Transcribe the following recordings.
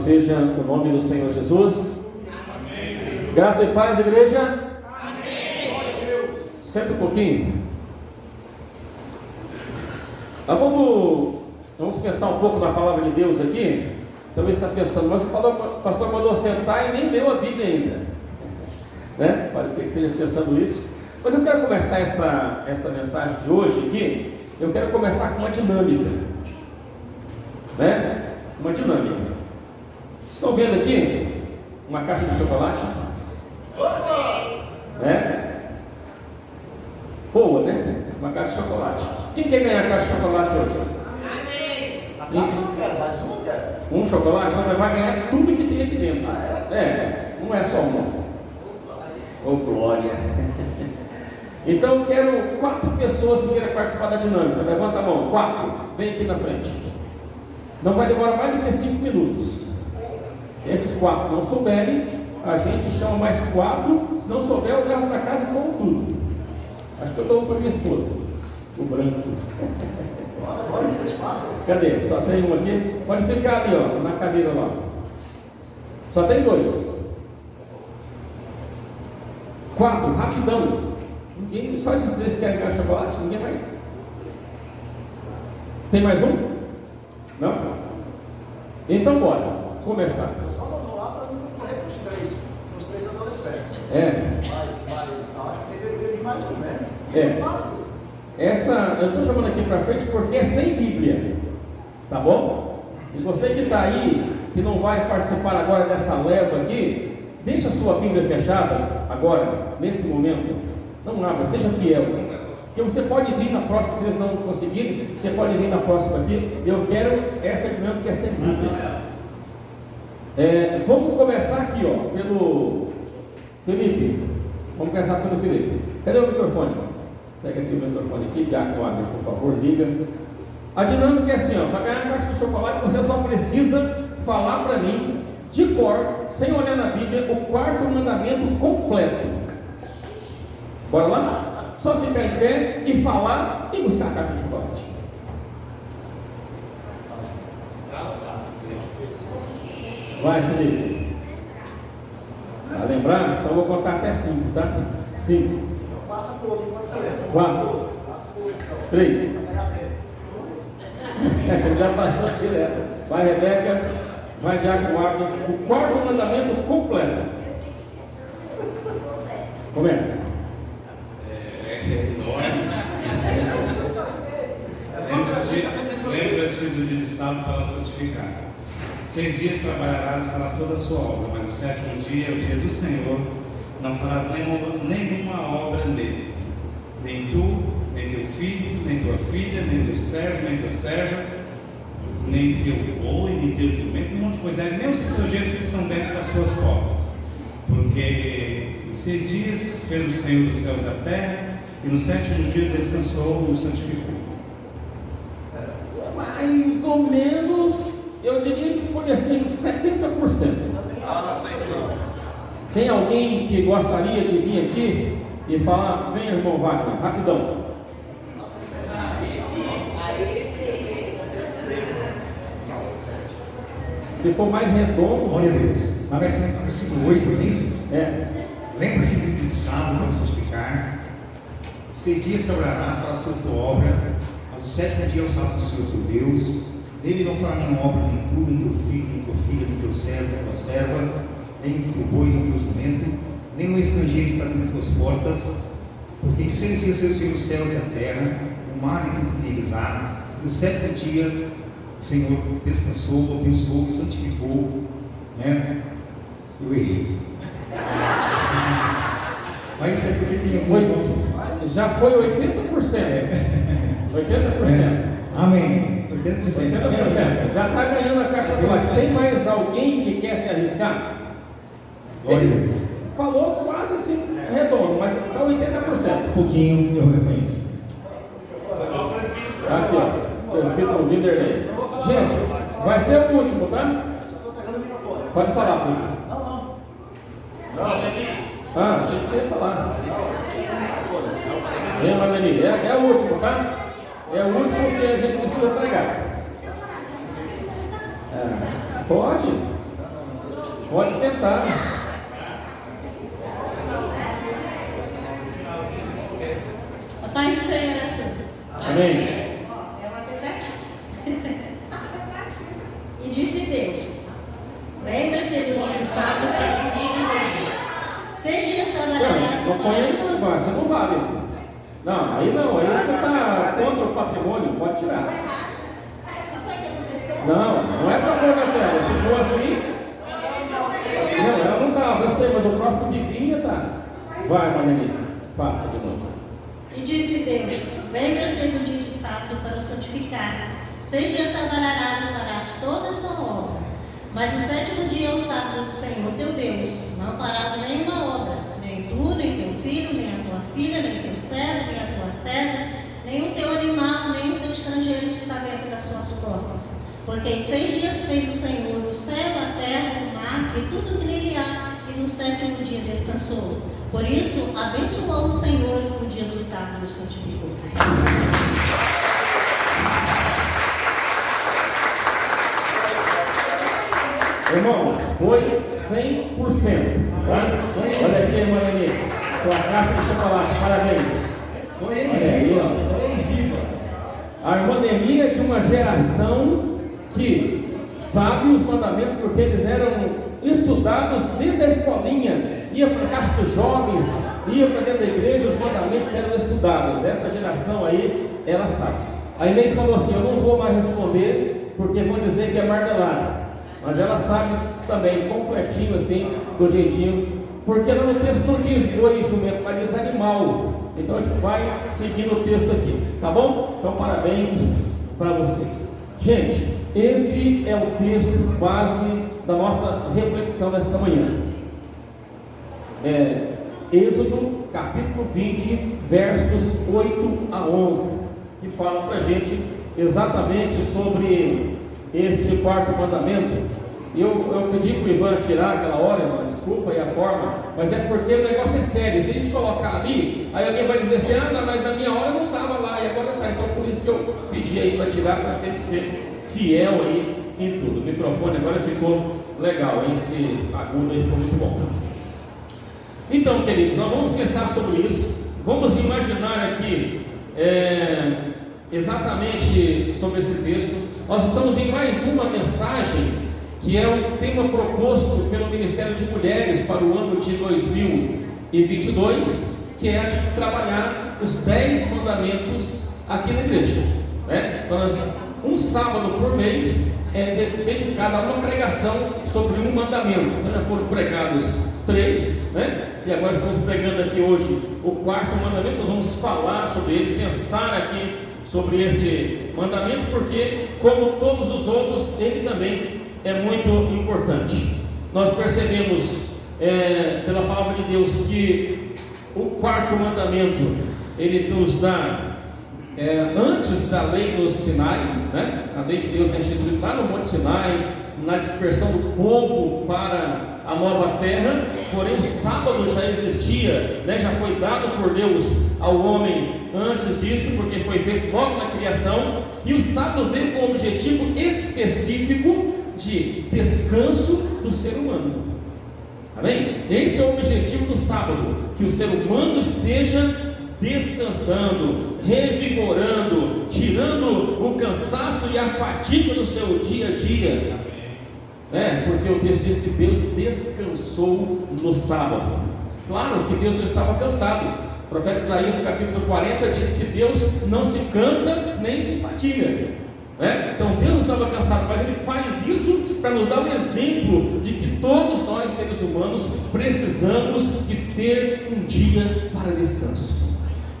seja o nome do Senhor Jesus. Amém. Graça e paz, igreja. Amém. Senta um pouquinho. Vamos pensar um pouco na palavra de Deus aqui. Talvez está pensando, mas o pastor mandou sentar e nem leu a Bíblia ainda, né? Pode ser que esteja pensando isso. Mas eu quero começar essa mensagem de hoje aqui. Eu quero começar com uma dinâmica, né? Uma dinâmica. Estão vendo aqui uma caixa de chocolate? Né? Boa, né? Uma caixa de chocolate. Quem quer ganhar a caixa de chocolate hoje? Um chocolate, mas vai ganhar tudo que tem aqui dentro. Não é só uma. Oh, glória! Então eu quero 4 pessoas que queiram participar da dinâmica. Levanta a mão, 4. Vem aqui na frente. Não vai demorar mais do que 5 minutos. Esses 4 não souberem, a gente chama mais 4. Se não souber, eu levo para casa e como tudo. Acho que eu dou para minha esposa. O branco. Cadê? Só tem um aqui? Pode ficar ali, ó, na cadeira lá. Só tem 2. 4, rapidão. Ninguém, só esses 3 querem ganhar chocolate? Ninguém mais? Tem mais um? Não? Então bora, começar. Eu só vou lá para não correr com os 3 adolescentes. Mas acho que deveria vir mais um, né? Eu estou chamando aqui para frente porque é sem Bíblia, tá bom? E você que está aí, que não vai participar agora dessa leva aqui, deixa a sua Bíblia fechada agora, nesse momento. Não abra, seja fiel. Porque você pode vir na próxima, se eles não conseguirem, você pode vir na próxima aqui. Eu quero essa dinâmica que é sem Bíblia. Vamos começar aqui, ó, pelo Felipe. Vamos começar pelo Felipe. Cadê o microfone? Pega aqui o microfone aqui, Diácono Abner, por favor, liga. A dinâmica é assim, ó, para ganhar a caixa de chocolate, você só precisa falar para mim, de cor, sem olhar na Bíblia, o 4º mandamento completo. Bora lá? Só ficar em pé e falar e buscar a caixa de chocolate. Vai, Felipe. Vai lembrar? Então eu vou contar até 5, tá? 5. Passa por outro, pode ser. 4. 3. Já passou direto. Vai, Rebeca. Vai, Diácono Abner. O 4º mandamento completo. Começa. Lembra-te do dia de sábado para o santificar. 6 dias trabalharás e farás toda a sua obra, mas o 7º dia é o dia do Senhor. Não farás nenhuma obra nele, nem tu, nem teu filho, nem tua filha, nem teu servo, nem tua serva, nem teu boi, nem teu jumento, um monte de coisa, nem os estrangeiros que estão dentro das suas portas, porque em 6 dias fez o Senhor dos céus e da terra, e no 7º dia descansou e o santificou. Mais ou menos, eu diria que foi assim, 70%. Tem alguém que gostaria de vir aqui e falar, vem irmão Wagner, rapidão. Se for mais redondo. Glória a Deus. Mas vai ser no versículo 8, não é isso? Lembra-te do dia de sábado para santificar. 6 dias trabalharás, farás toda a tua obra, mas o 7º dia é o sábado do Senhor teu Deus. Nele não fará nenhuma obra, nem tu, nem teu filho, nem tua filha, nem teu servo, nem tua serva, nem teu boi, nem teu jumento, nem um estrangeiro que está dentro das tuas portas, porque em 6 dias fez o Senhor os céus e a terra, o mar e tudo que neles há. No 7º dia o Senhor descansou, abençoou, santificou, né? Eu errei. Mas isso aqui tem muito. Já foi 80%. 80%. Amém. 80%. Já está ganhando a caixa de chocolate. Tem mais alguém que quer se arriscar? Glória a Deus. Falou quase assim, redondo, mas está 80%. Um pouquinho, eu reconheço. Aqui, ó. O líder. Gente, vai ser o último, tá? Pode falar, Pedro. Achei que você ia falar. Vem, Marlene. É o último, tá? É o último que a gente precisa pregar. Pode? Pode tentar. A paz do Senhor a todos. Amém. É uma tentativa. E disse Deus: lembra-te do dia de sábado para os 6 dias trabalharás. Não conheço, você não vale. Não, aí você está contra o patrimônio, pode tirar. Não é para pôr na tela. Se for assim, não, ela não estava, eu sei, mas o próximo devia estar. Vai, Manelinha, faça de novo. E disse Deus: lembra-te do dia de sábado para o santificar. 6 dias trabalharás e farás toda a sua obra. Mas o 7º dia é o sábado do Senhor teu Deus. Não farás nenhuma obra, nem tu, nem teu filho, nem a tua filha, nem teu servo, nem a tua serva, nem o teu animal, nem o teu estrangeiro que está dentro das suas portas. Porque em 6 dias fez o Senhor o céu, a terra, o mar e tudo que nele há, e no 7º dia descansou. Por isso, abençoou o Senhor e no dia do sábado o santificou. Irmãos, foi 100%. Tá? Olha aqui, irmã Eli, sua caixa de chocolate, parabéns. Foi em Olha aí, ó. A irmã Eli é de uma geração que sabe os mandamentos porque eles eram estudados desde a escolinha. Ia para a casa dos jovens, ia para dentro da igreja, os mandamentos eram estudados. Essa geração aí, ela sabe. A Inês falou assim: eu não vou mais responder porque vão dizer que é marmelada. Mas ela sabe também, completinho assim, do jeitinho, porque lá no texto não diz boi e jumento, mas diz animal. Então a gente vai seguindo o texto aqui, tá bom? Então parabéns para vocês. Gente, esse é o texto base da nossa reflexão desta manhã. Êxodo capítulo 20, versos 8 a 11, que fala para a gente exatamente sobre este 4º mandamento. Eu pedi para o Ivan tirar aquela hora, irmão, desculpa aí a forma, mas é porque o negócio é sério. Se a gente colocar ali, aí alguém vai dizer assim: ah, mas na minha hora eu não estava lá, e agora está. Então por isso que eu pedi aí para tirar, para sempre ser fiel aí em tudo. O microfone agora ficou legal, esse agudo aí ficou muito bom. Então, queridos, nós vamos pensar sobre isso. Vamos imaginar aqui exatamente sobre esse texto. Nós estamos em mais uma mensagem que é um tema proposto pelo Ministério de Mulheres para o ano de 2022, que é a de trabalhar os 10 mandamentos aqui na igreja, né? Então, um sábado por mês é dedicado a uma pregação sobre um mandamento. Então, já foram pregados 3, né? E agora estamos pregando aqui hoje o 4º mandamento. Nós vamos falar sobre ele, pensar aqui sobre esse mandamento, porque, como todos os outros, ele também é muito importante. Nós percebemos pela palavra de Deus que o 4º mandamento ele nos dá antes da lei do Sinai, né? A lei de Deus é instituída lá no Monte Sinai, na dispersão do povo para a nova terra. Porém o sábado já existia, né? Já foi dado por Deus ao homem antes disso, porque foi feito logo na criação, e o sábado veio com o objetivo específico de descanso do ser humano. Amém? Esse é o objetivo do sábado, que o ser humano esteja descansando, revigorando, tirando o cansaço e a fadiga do seu dia a dia, porque o texto diz que Deus descansou no sábado. Claro que Deus não estava cansado. O profeta Isaías, no capítulo 40, diz que Deus não se cansa nem se fatiga. Então Deus não estava cansado, mas Ele faz isso para nos dar um exemplo de que todos nós, seres humanos, precisamos de ter um dia para descanso.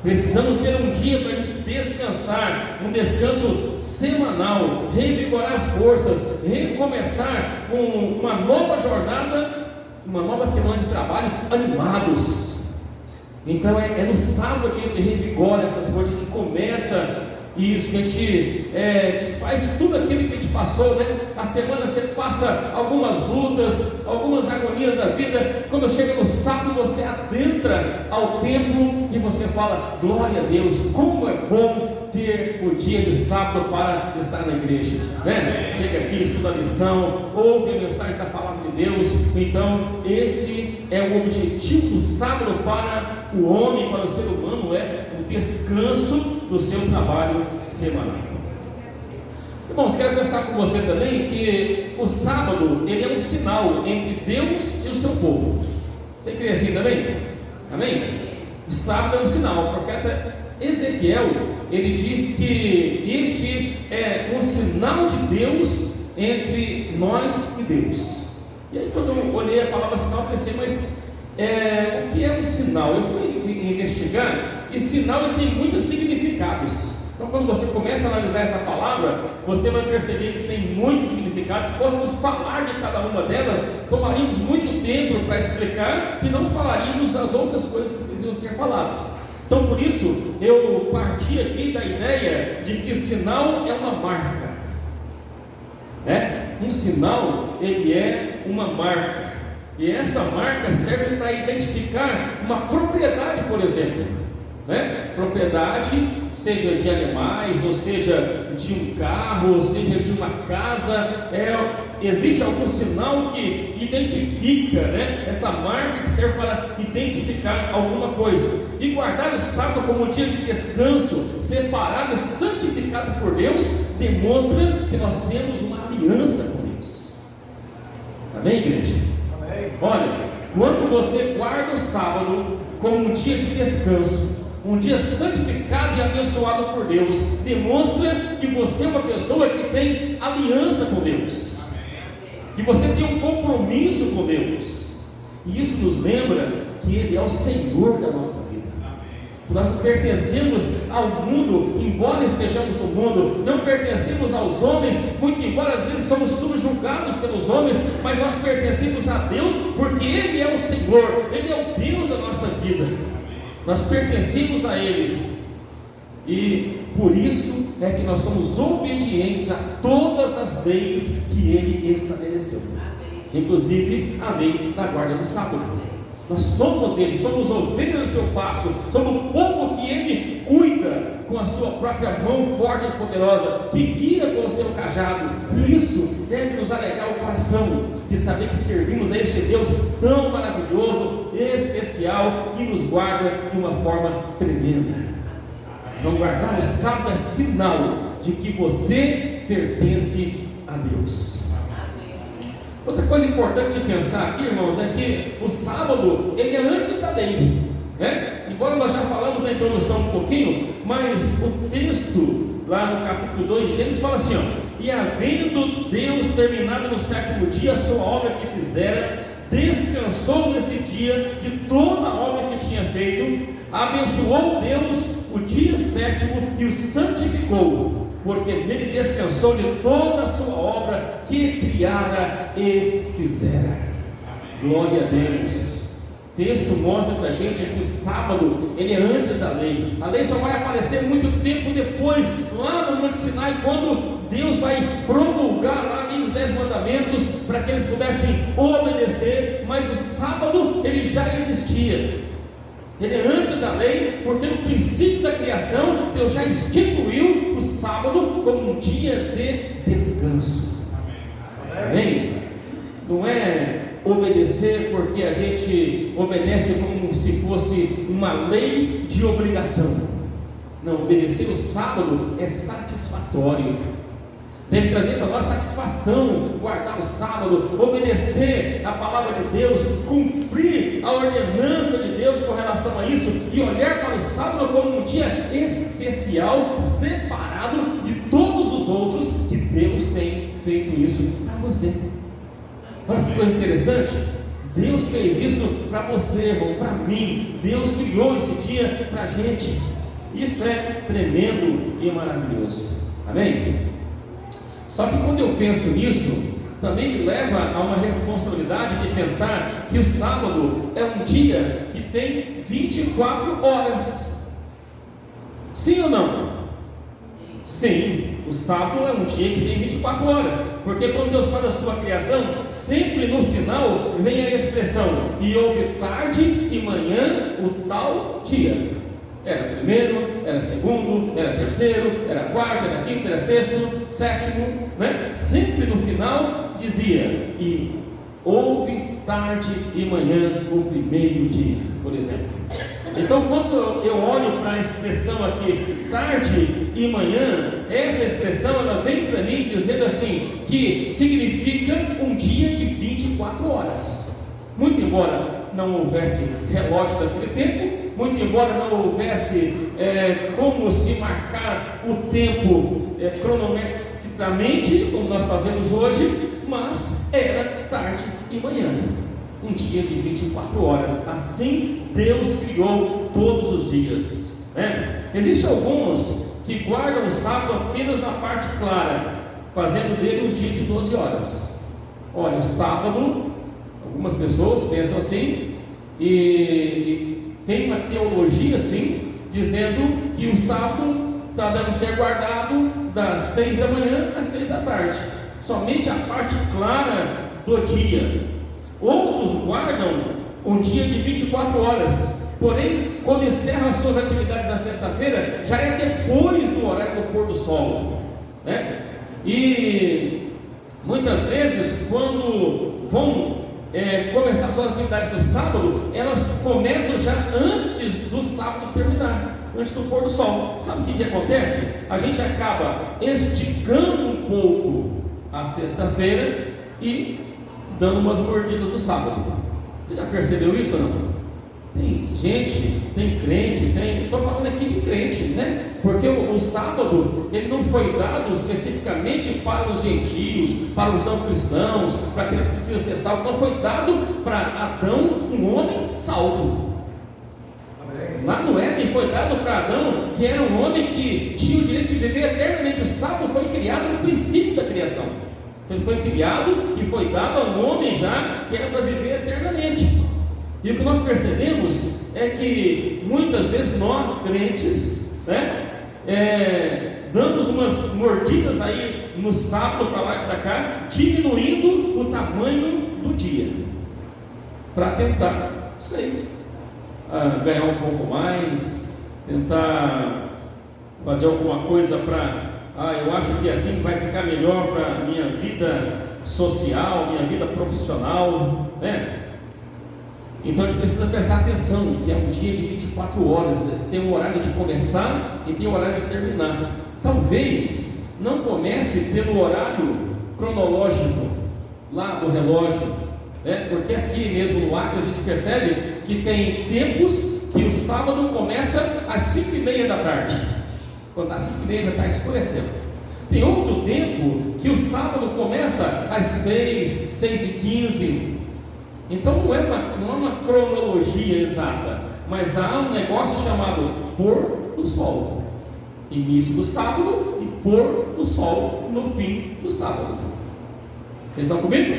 Precisamos ter um dia para a gente descansar, um descanso semanal, revigorar as forças, recomeçar uma nova jornada, uma nova semana de trabalho, animados. Então é no sábado que a gente revigora essas coisas, a gente começa isso, que a gente desfaz de tudo aquilo que a gente passou, né? A semana você passa algumas lutas, algumas agonias da vida. Quando chega no sábado, você adentra ao templo e você fala: glória a Deus, como é bom ter o dia de sábado para estar na igreja, né? Chega aqui, estuda a lição, ouve a mensagem da palavra de Deus. Então esse é o objetivo do sábado para o homem, para o ser humano, é o descanso do seu trabalho semanal. Irmãos, quero pensar com você também que o sábado, ele é um sinal entre Deus e o seu povo. Você crê assim também? Amém? O sábado é um sinal. O profeta Ezequiel, ele diz que este é um sinal de Deus entre nós e Deus. E aí quando eu olhei a palavra sinal, eu pensei, mas o que é um sinal? Eu fui investigar, e sinal ele tem muitos significados. Então quando você começa a analisar essa palavra, você vai perceber que tem muitos significados. Se fôssemos falar de cada uma delas, tomaríamos muito tempo para explicar e não falaríamos as outras coisas que precisam ser faladas. Então por isso eu parti aqui da ideia de que sinal é uma marca, né? Um sinal, ele é uma marca, e esta marca serve para identificar uma propriedade, por exemplo, né? Propriedade, seja de animais, ou seja de um carro, ou seja de uma casa, existe algum sinal que identifica, né? Essa marca que serve para identificar alguma coisa. E guardar o sábado como um dia de descanso, separado e santificado por Deus, demonstra que nós temos uma aliança com Deus. Amém, igreja? Amém. Olha, quando você guarda o sábado como um dia de descanso, um dia santificado e abençoado por Deus, demonstra que você é uma pessoa que tem aliança com Deus, que você tem um compromisso com Deus, e isso nos lembra que Ele é o Senhor da nossa vida. Nós não pertencemos ao mundo, embora estejamos no mundo, não pertencemos aos homens, muito embora às vezes somos subjugados pelos homens, mas nós pertencemos a Deus, porque Ele é o Senhor, Ele é o Deus da nossa vida. Nós pertencemos a Ele, e por isso é que nós somos obedientes a todas as leis que Ele estabeleceu, inclusive a lei da guarda do sábado. Nós somos dele, somos ovelhas do seu pasto, somos o povo que Ele cuida com a sua própria mão forte e poderosa, que guia com o seu cajado. E isso deve nos alegrar o coração, de saber que servimos a este Deus tão maravilhoso, especial, que nos guarda de uma forma tremenda. Então guardar o sábado é sinal de que você pertence a Deus. Outra coisa importante de pensar aqui, irmãos, é que o sábado, ele é antes da lei, né? Embora nós já falamos na introdução um pouquinho, mas o texto lá no capítulo 2 de Gênesis fala assim, e havendo Deus terminado no sétimo dia a sua obra que fizera, descansou nesse dia de toda a obra que tinha feito, abençoou Deus o dia sétimo e o santificou, porque nele descansou de toda a sua obra que criara e fizera. Glória a Deus. O texto mostra para a gente que o sábado, ele é antes da lei. A lei só vai aparecer muito tempo depois, lá no Monte Sinai, quando Deus vai promulgar lá os 10 mandamentos, para que eles pudessem obedecer. Mas o sábado, ele já existia. Ele é antes da lei, porque no princípio da criação, Deus já instituiu o sábado como um dia de descanso. Amém? Não é obedecer porque a gente obedece como se fosse uma lei de obrigação. Não, obedecer o sábado é satisfatório. Deve trazer para nós satisfação, guardar o sábado, obedecer a palavra de Deus, cumprir a ordenança de Deus com relação a isso, e olhar para o sábado como um dia especial, separado de todos os outros, que Deus tem feito isso para você. Olha que coisa interessante, Deus fez isso para você, irmão, para mim. Deus criou esse dia para a gente. Isso é tremendo e maravilhoso. Amém? Só que quando eu penso nisso, também me leva a uma responsabilidade de pensar que o sábado é um dia que tem 24 horas. Sim ou não? Sim, o sábado é um dia que tem 24 horas, porque quando Deus faz a sua criação, sempre no final vem a expressão, e houve tarde e manhã o tal dia. Era primeiro, era segundo, era terceiro, era quarto, era quinto, era sexto, sétimo, né? Sempre no final dizia, e houve tarde e manhã o primeiro dia, por exemplo. Então, quando eu olho para a expressão aqui, tarde e manhã, essa expressão ela vem para mim dizendo assim, que significa um dia de 24 horas. Muito embora não houvesse relógio daquele tempo, muito embora não houvesse como se marcar o tempo cronometricamente, como nós fazemos hoje, mas era tarde e manhã. Um dia de 24 horas, assim Deus criou todos os dias, né? Existem alguns que guardam o sábado apenas na parte clara, fazendo dele um dia de 12 horas. Olha, o sábado, algumas pessoas pensam assim, e tem uma teologia assim, dizendo que o sábado está dando ser guardado das 6 da manhã às 6 da tarde, somente a parte clara do dia. Outros guardam um dia de 24 horas, porém, quando encerram as suas atividades na sexta-feira, já é depois do horário do pôr do sol, né? E muitas vezes, quando vão começar suas atividades no sábado, elas começam já antes do sábado terminar, antes do pôr do sol. Sabe o que acontece? A gente acaba esticando um pouco a sexta-feira e dando umas mordidas no sábado. Você já percebeu isso ou não? Tem gente, tem crente, estou falando aqui de crente, né? Porque o sábado, ele não foi dado especificamente para os gentios, para os não cristãos, para aquele que precisa ser salvo, não foi dado para Adão, um homem salvo. Lá no Éden foi dado para Adão, que era um homem que tinha o direito de viver eternamente. O sábado foi criado no princípio da criação. Ele foi criado e foi dado a um homem já que era para viver eternamente. E o que nós percebemos é que muitas vezes nós crentes, damos umas mordidas aí no sábado para lá e para cá, diminuindo o tamanho do dia, para tentar, ganhar um pouco mais, tentar fazer alguma coisa para, eu acho que assim vai ficar melhor para a minha vida social, minha vida profissional, né? Então a gente precisa prestar atenção, que é um dia de 24 horas, né? Tem um horário de começar e tem um horário de terminar. Talvez não comece pelo horário cronológico lá do relógio, né? Porque aqui mesmo no Acre a gente percebe que tem tempos que o sábado começa às 5:30 da tarde, quando às 5:30 já está escurecendo. Tem outro tempo que o sábado começa às 6, 6:15. Então não é uma cronologia exata, mas há um negócio chamado pôr do sol, início do sábado e pôr do sol no fim do sábado. Vocês estão comigo?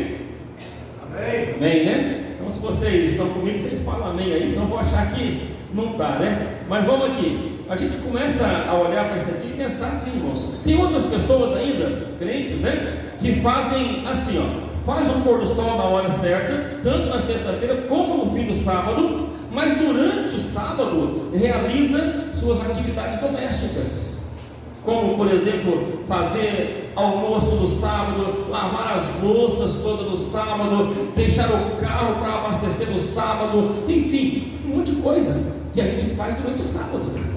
Amém. Amém, né? Então se vocês estão comigo, vocês falam amém aí, senão eu vou achar que não está, né? Mas vamos aqui, a gente começa a olhar para isso aqui e pensar assim, irmãos. Tem outras pessoas ainda, crentes, né? Que fazem assim, faz o pôr do sol na hora certa, tanto na sexta-feira como no fim do sábado, mas durante o sábado realiza suas atividades domésticas, como por exemplo fazer almoço no sábado, lavar as louças todas no sábado, deixar o carro para abastecer no sábado, enfim, um monte de coisa que a gente faz durante o sábado.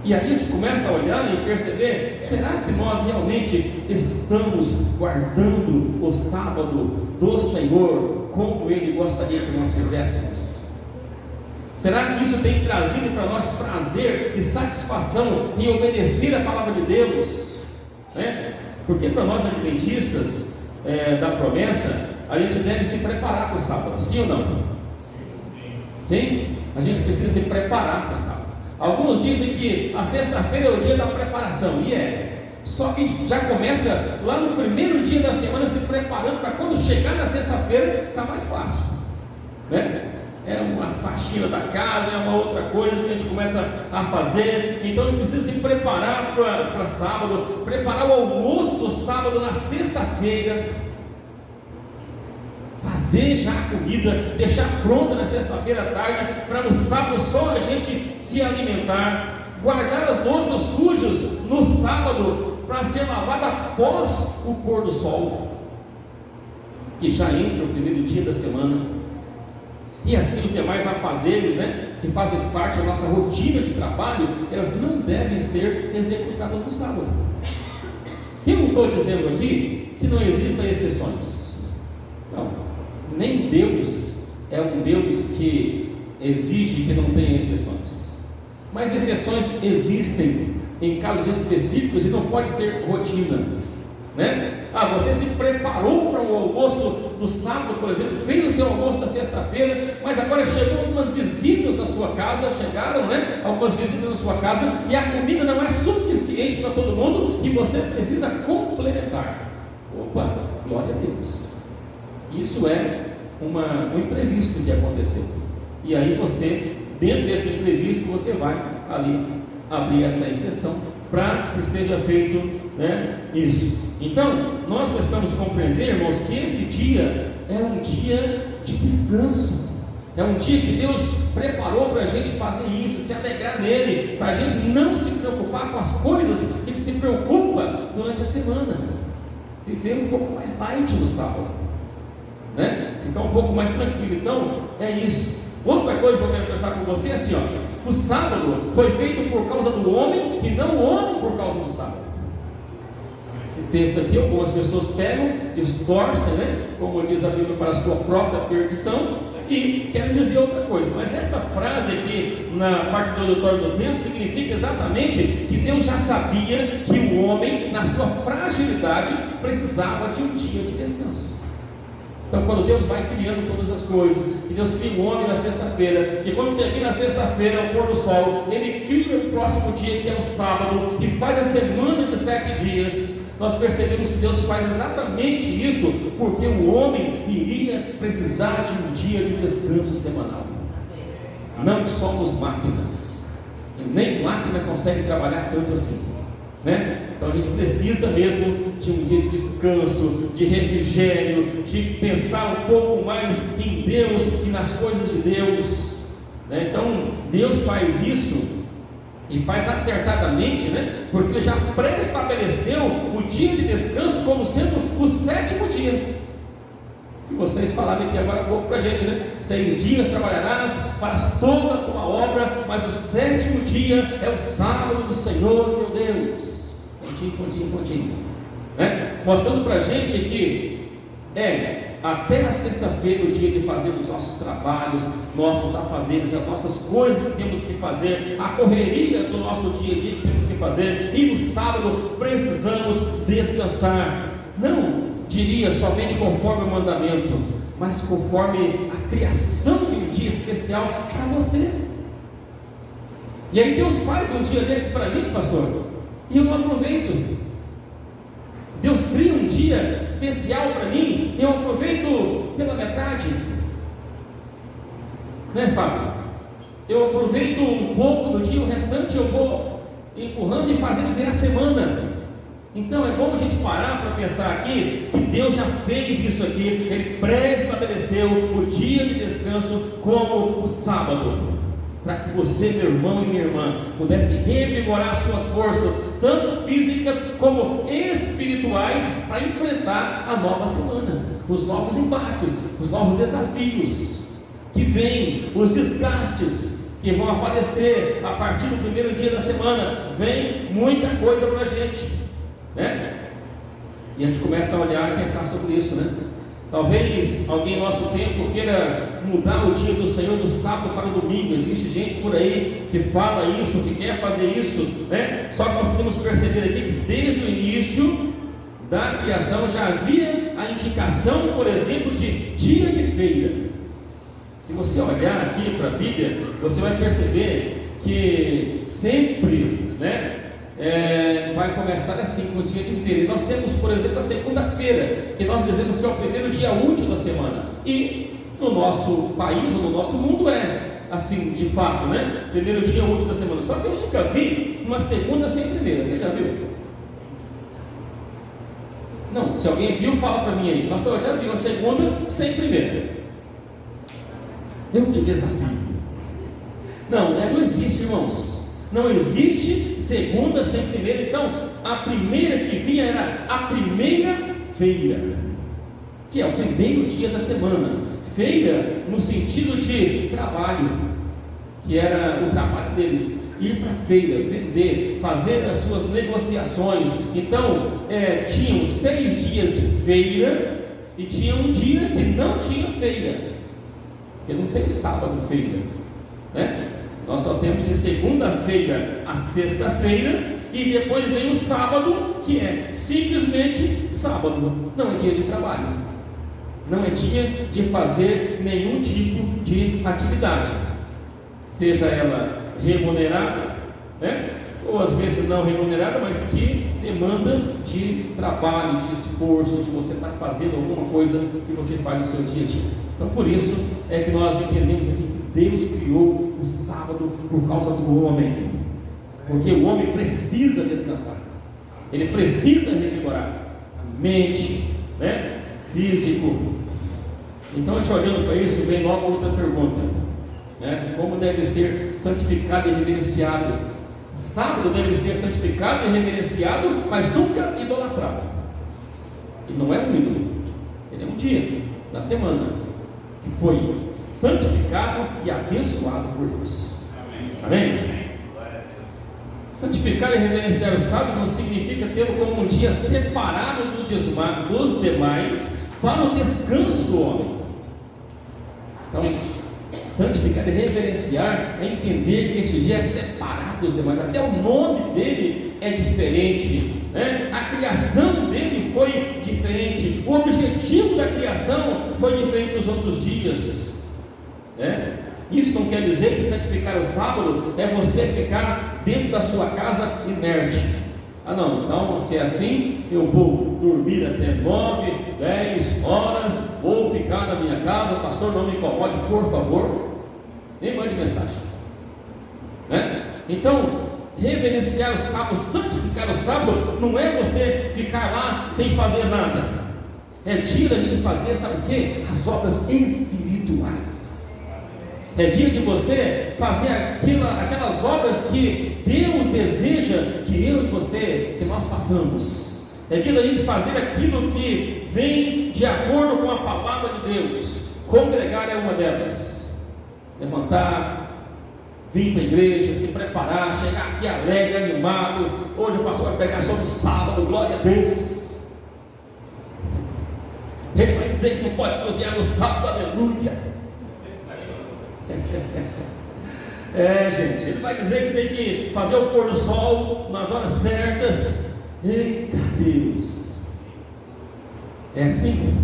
E aí a gente começa a olhar e perceber, será que nós realmente estamos guardando o sábado do Senhor como Ele gostaria que nós fizéssemos? Será que isso tem trazido para nós prazer e satisfação em obedecer a palavra de Deus? Porque para nós adventistas da promessa, a gente deve se preparar para o sábado, sim ou não? Sim? A gente precisa se preparar para o sábado. Alguns dizem que a sexta-feira é o dia da preparação, e só que já começa lá no primeiro dia da semana se preparando para quando chegar na sexta-feira está mais fácil, né? É uma faxina da casa, é uma outra coisa que a gente começa a fazer. Então a gente precisa se preparar para sábado, preparar o almoço do sábado na sexta-feira, fazer já a comida, deixar pronta na sexta-feira à tarde, para no sábado só a gente se alimentar, guardar as louças sujas no sábado para ser lavada após o pôr do sol. que já entra o primeiro dia da semana, e assim os demais afazeres, né, que fazem parte da nossa rotina de trabalho, elas não devem ser executadas no sábado. Eu não estou dizendo aqui que não existam exceções. Não, nem Deus é um Deus que exige que não tenha exceções. Mas exceções existem em casos específicos e não pode ser rotina, né? Você se preparou para o almoço do sábado, por exemplo, fez o seu almoço da sexta-feira, mas agora chegou algumas visitas na sua casa, chegaram, né? Algumas visitas na sua casa, e a comida não é suficiente para todo mundo, e você precisa complementar. Opa, glória a Deus. Isso é um imprevisto que aconteceu. E aí você, dentro desse imprevisto, você vai ali abrir essa exceção para que seja feito, né, isso. Então, nós precisamos compreender, irmãos, que esse dia é um dia de descanso. É um dia que Deus preparou para a gente fazer isso, se alegrar nele, para a gente não se preocupar com as coisas que se preocupa durante a semana. Viver um pouco mais light no sábado, né? Ficar um pouco mais tranquilo. Então, é isso. Outra coisa que eu quero pensar com você é assim, ó: o sábado foi feito por causa do homem e não o homem por causa do sábado. Esse texto aqui, algumas pessoas pegam, distorcem, né, como diz a Bíblia, para a sua própria perdição, e querem dizer outra coisa. Mas esta frase aqui, na parte introdutória do texto, significa exatamente que Deus já sabia que o homem, na sua fragilidade, precisava de um dia de descanso. Então, quando Deus vai criando todas as coisas, e Deus cria o homem na sexta-feira, e quando termina a sexta-feira, ao pôr do sol, Ele cria o próximo dia, que é o sábado, e faz a semana de 7 dias. Nós percebemos que Deus faz exatamente isso, porque o homem iria precisar de um dia de descanso semanal. Não somos máquinas, e nem máquina consegue trabalhar tanto assim, né? Então a gente precisa mesmo de um dia de descanso, de refrigério, de pensar um pouco mais em Deus e nas coisas de Deus, né? Então Deus faz isso e faz acertadamente, né? Porque Ele já pré-estabeleceu o dia de descanso como sendo o 7º dia. Que vocês falaram aqui agora há pouco para a gente, né? 6 dias trabalharás, farás toda a tua obra, mas o 7º dia é o sábado do Senhor teu Deus. Pontinho, né? Mostrando para a gente que até a sexta-feira o dia de fazer os nossos trabalhos, nossos afazeres, as nossas coisas que temos que fazer, a correria do nosso dia a dia que temos que fazer, e no sábado precisamos descansar. Não diria somente conforme o mandamento, mas conforme a criação de um dia especial para você. E aí Deus faz um dia desse para mim, pastor, e eu não aproveito. Deus cria um dia especial para mim e eu aproveito pela metade, né, Fábio? Eu aproveito um pouco do dia, o restante eu vou empurrando e fazendo virar semana. Então é bom a gente parar para pensar aqui que Deus já fez isso aqui. Ele pré-estabeleceu o dia de descanso como o sábado, para que você, meu irmão e minha irmã, pudesse revigorar suas forças, tanto físicas como espirituais, para enfrentar a nova semana, os novos embates, os novos desafios que vêm, os desgastes que vão aparecer a partir do primeiro dia da semana. Vem muita coisa para a gente, né? E a gente começa a olhar e pensar sobre isso, né? Talvez alguém em nosso tempo queira mudar o dia do Senhor do sábado para o domingo. Existe gente por aí que fala isso, que quer fazer isso, né? Só que nós podemos perceber aqui que desde o início da criação já havia a indicação, por exemplo, de dia de feira. Se você olhar aqui para a Bíblia, você vai perceber que sempre, né, vai começar assim com o dia de feira. E nós temos, por exemplo, a segunda-feira, que nós dizemos que é o primeiro dia útil da semana. E no nosso país, ou no nosso mundo, é assim, de fato, né? Primeiro dia útil da semana. Só que eu nunca vi uma segunda sem primeira. Você já viu? Não, se alguém viu, fala para mim aí. Pastor, eu já vi uma segunda sem primeira. Eu te desafio. Não existe, irmãos. Não existe segunda sem primeira. Então, a primeira que vinha era a primeira feira, que é o primeiro dia da semana. Feira no sentido de trabalho, que era o trabalho deles, ir para a feira, vender, fazer as suas negociações. Então, tinham 6 dias de feira e tinha um dia que não tinha feira, porque não tem sábado feira, né? Nós só temos de segunda-feira a sexta-feira, e depois vem o sábado, que é simplesmente sábado, não é dia de trabalho, não é dia de fazer nenhum tipo de atividade, seja ela remunerada, né? Ou às vezes não remunerada, mas que demanda de trabalho, de esforço, de você estar fazendo alguma coisa que você faz no seu dia a dia. Então, por isso é que nós entendemos aqui que Deus criou o sábado por causa do homem, porque o homem precisa descansar, ele precisa revigorar a mente, né? Físico. Então, a gente olhando para isso, vem logo outra pergunta, né? Como deve ser santificado e reverenciado? O sábado deve ser santificado e reverenciado, mas nunca idolatrado. E não é um ídolo, ele é um dia da semana que foi santificado e abençoado por Deus. Amém? Santificar e reverenciar o sábado não significa tê-lo como um dia separado dos demais para o descanso do homem. Então, santificar e reverenciar é entender que este dia é separado dos demais, até o nome dele é diferente, né? A criação dele foi diferente, o objetivo da criação foi diferente dos outros dias, né? Isso não quer dizer que santificar o sábado é você ficar dentro da sua casa inerte. Ah não, então se é assim, eu vou dormir até 9, 10 horas, vou ficar na minha casa, pastor, não me incomode, por favor. Nem mande mensagem, né? Então, reverenciar o sábado, santificar o sábado, não é você ficar lá sem fazer nada. É dia da gente fazer, sabe o quê? As obras espirituais. É dia de você fazer aquelas obras que Deus deseja que eu e você, que nós façamos. É dia da gente fazer aquilo que vem de acordo com a palavra de Deus. Congregar é uma delas. Levantar, vir para a igreja, se preparar, chegar aqui alegre, animado. Hoje o pastor vai pregar sobre o sábado, glória a Deus. Ele vai dizer que não pode cozinhar no sábado, aleluia. Gente, ele vai dizer que tem que fazer o pôr do sol nas horas certas. Eita Deus, é assim?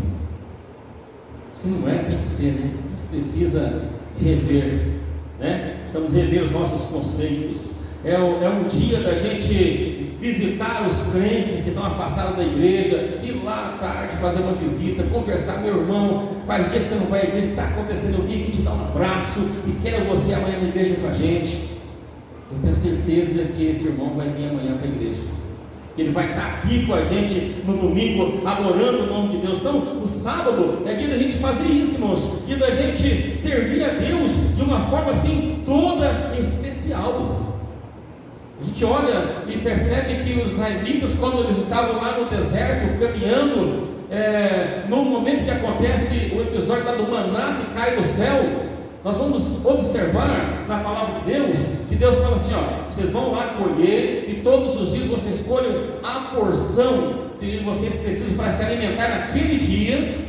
Se não é, tem que ser, né? A gente precisa rever, né? Precisamos rever os nossos conceitos. É um dia da gente visitar os crentes que estão afastados da igreja, ir lá à tarde fazer uma visita, conversar. Meu irmão, faz dia que você não vai à igreja, está acontecendo, eu vim aqui te dar um abraço e quero você amanhã na igreja com a gente. Eu tenho certeza que esse irmão vai vir amanhã para a igreja, ele vai estar aqui com a gente no domingo, adorando o nome de Deus. Então, o sábado é dia da gente fazer isso, irmãos, dia da gente servir a Deus de uma forma assim, toda especial. A gente olha e percebe que os israelitas, quando eles estavam lá no deserto, caminhando, no momento que acontece o episódio lá do maná que cai do céu, nós vamos observar na palavra de Deus, que Deus fala assim, ó, vocês vão lá colher, e todos os dias vocês escolhem a porção que vocês precisam para se alimentar naquele dia,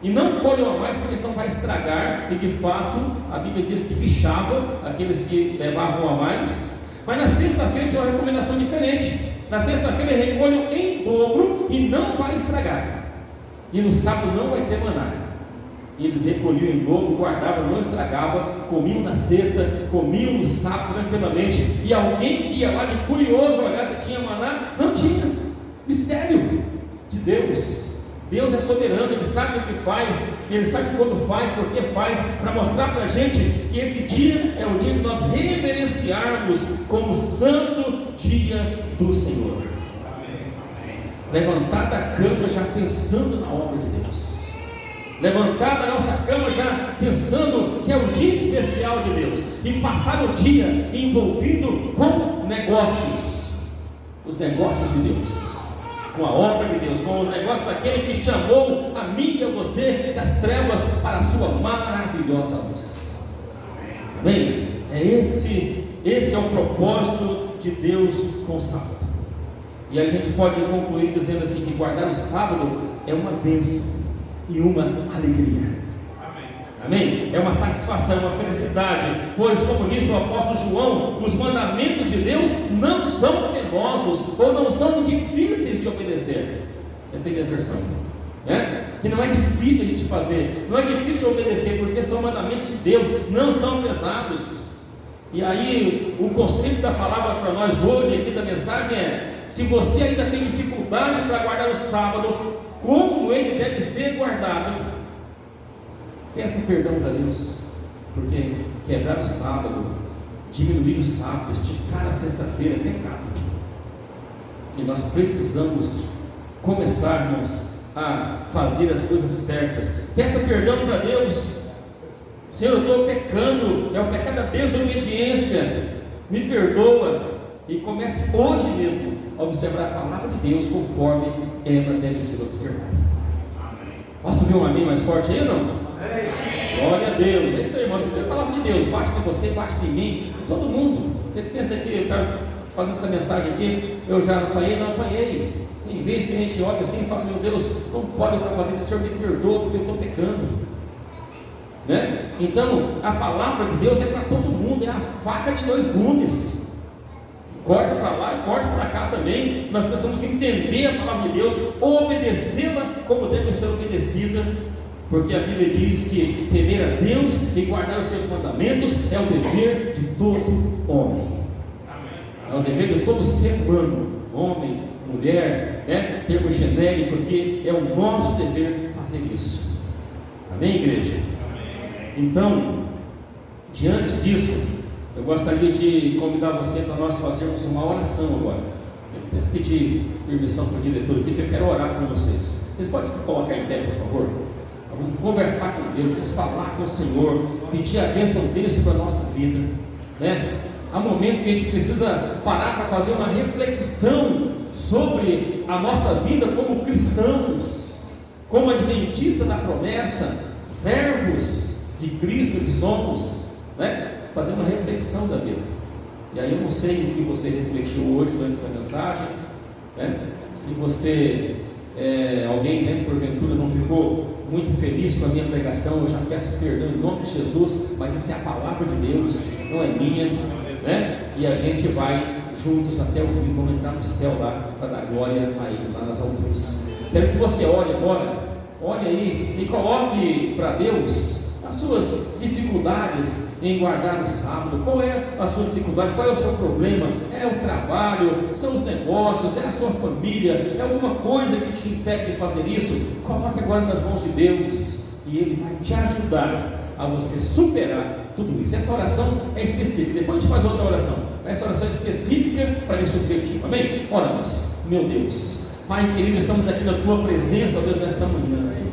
e não colham a mais, porque senão vai estragar, e de fato, a Bíblia diz que bichava aqueles que levavam a mais. Mas na sexta-feira tinha uma recomendação diferente. Na sexta-feira recolham em dobro e não vai estragar. E no sábado não vai ter maná. E eles recolhiam em dobro, guardavam, não estragava, comiam na sexta, comiam no sábado tranquilamente. E alguém que ia lá de curioso olhar se tinha maná, não tinha. Mistério de Deus. Deus é soberano, Ele sabe o que faz, Ele sabe quando faz, por que faz, para mostrar para a gente que esse dia é o dia de nós reverenciarmos como santo dia do Senhor. Levantar da cama já pensando na obra de Deus, levantar da nossa cama já pensando que é o dia especial de Deus, e passar o dia envolvido com negócios, os negócios de Deus, com a obra de Deus, com os negócios daquele que chamou a mim e a você das trevas para a sua maravilhosa luz. Amém? Esse é o propósito de Deus com o sábado. E aí a gente pode concluir dizendo assim, que guardar o sábado é uma bênção e uma alegria. Amém? É uma satisfação, uma felicidade, pois, como disse o apóstolo João, os mandamentos de Deus não são penosos ou não são difíceis de obedecer. Depende da versão, né? Que não é difícil a gente fazer, não é difícil de obedecer, porque são mandamentos de Deus, não são pesados. E aí, o conceito da palavra para nós hoje, aqui da mensagem é: se você ainda tem dificuldade para guardar o sábado, como ele deve ser guardado, peça perdão para Deus, porque quebrar o sábado, diminuir o sábado, esticar a sexta-feira é pecado. E nós precisamos começar, irmãos, a fazer as coisas certas. Peça perdão para Deus. Senhor, eu estou pecando, é o pecado da desobediência, me perdoa. E comece hoje mesmo a observar a palavra de Deus conforme ela deve ser observada. Posso ver um amém mais forte aí ou não? Glória a Deus. É isso aí, irmão. Você tem a palavra de Deus, bate em você, bate em mim, em todo mundo. Vocês pensam que eu estava fazendo essa mensagem aqui, eu já apanhei? Não apanhei. Tem vezes que a gente olha assim e fala: meu Deus, não pode estar fazendo isso, o Senhor me perdoa porque eu estou pecando, né? Então a palavra de Deus é para todo mundo, é a faca de dois gumes, corta para lá e corta para cá também. Nós precisamos entender a palavra de Deus, obedecê-la como deve ser obedecida, porque a Bíblia diz que temer a Deus e guardar os seus mandamentos é o dever de todo homem. É o dever de todo ser humano, homem, mulher, né? Termo genérico, porque é o nosso dever fazer isso. Amém, igreja? Então, diante disso, eu gostaria de convidar você para nós fazermos uma oração agora. Eu quero pedir permissão para o diretor aqui, que eu quero orar com vocês. Vocês podem se colocar em pé, por favor? Vamos conversar com Deus, vamos falar com o Senhor, pedir a bênção dele sobre a nossa vida, né? Há momentos que a gente precisa parar para fazer uma reflexão sobre a nossa vida como cristãos, como adventistas da promessa, servos de Cristo que somos, né? Fazer uma reflexão da vida. E aí eu não sei o que você refletiu hoje durante essa mensagem, né? Se você alguém, né, porventura não ficou muito feliz com a minha pregação, eu já peço perdão em nome de Jesus, mas essa é a palavra de Deus, não é minha, né? E a gente vai juntos até o fim, vamos entrar no céu lá para dar glória a Ele lá nas alturas. Quero que você ore agora, olhe aí e coloque para Deus as suas dificuldades em guardar o sábado. Qual é a sua dificuldade? Qual é o seu problema? É o trabalho? São os negócios? É a sua família? É alguma coisa que te impede de fazer isso? Coloque agora nas mãos de Deus e Ele vai te ajudar a você superar tudo isso. Essa oração é específica. Depois a gente faz outra oração. Essa oração é específica para esse objetivo. Amém? Oramos. Meu Deus, Pai querido, estamos aqui na Tua presença, ó Deus, nesta manhã, Senhor.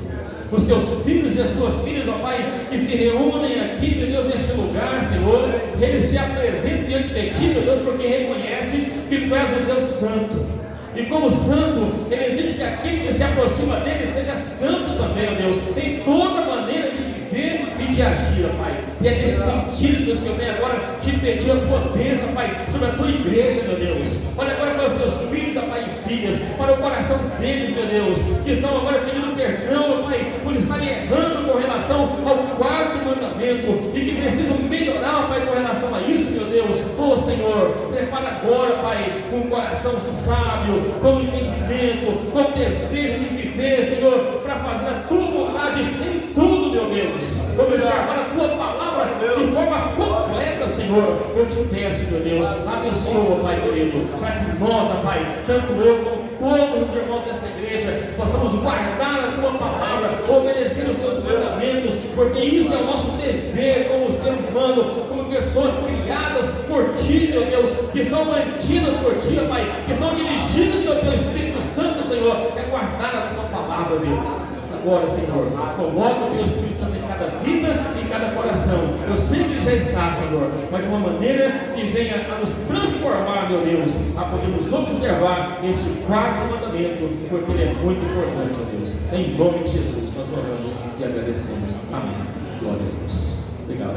Os teus filhos e as tuas filhas, ó Pai, que se reúnem aqui, meu Deus, neste lugar, Senhor, eles se apresentam diante de Ti, meu Deus, porque reconhecem que Tu és um Deus santo. E como santo, Ele exige que aquele que se aproxima dele seja santo também, ó Deus, em toda maneira de viver e de agir, ó Pai. E é nesse sentido, Deus, que eu venho agora te pedir a Tua bênção, Pai, sobre a Tua igreja, meu Deus. Olha agora para os Teus filhos, ó Pai, e filhas, para o coração deles, meu Deus, que estão agora pedindo perdão, ó Pai, por estarem errando com relação ao quarto mandamento e que precisam melhorar, ó Pai, com relação a isso, meu Deus. Ô Senhor, prepara agora, Pai, com um coração sábio, com entendimento, com desejo de viver, Senhor, para fazer a Tua vontade em tudo, meu Deus. Observar a Tua palavra de forma completa, Senhor. Eu te peço, meu Deus, abençoa, Pai querido, para que nós, ó Pai, tanto eu como todos os irmãos desta igreja, possamos guardar a Tua palavra, obedecer os Teus mandamentos, porque isso é o nosso dever como ser humano, como pessoas criadas por Ti, meu Deus, que são mantidas por Ti, ó Pai, que são dirigidas pelo Teu Espírito Santo, Senhor, é guardar a Tua palavra, Deus. Agora, Senhor, coloca o Teu Espírito Santo em cada vida e em cada coração. Eu sei que já está, Senhor, mas de uma maneira que venha a nos transformar, meu Deus, a podermos observar este quarto mandamento, porque ele é muito importante, ó Deus. Em nome de Jesus, nós oramos e agradecemos. Amém. Glória a Deus. Obrigado.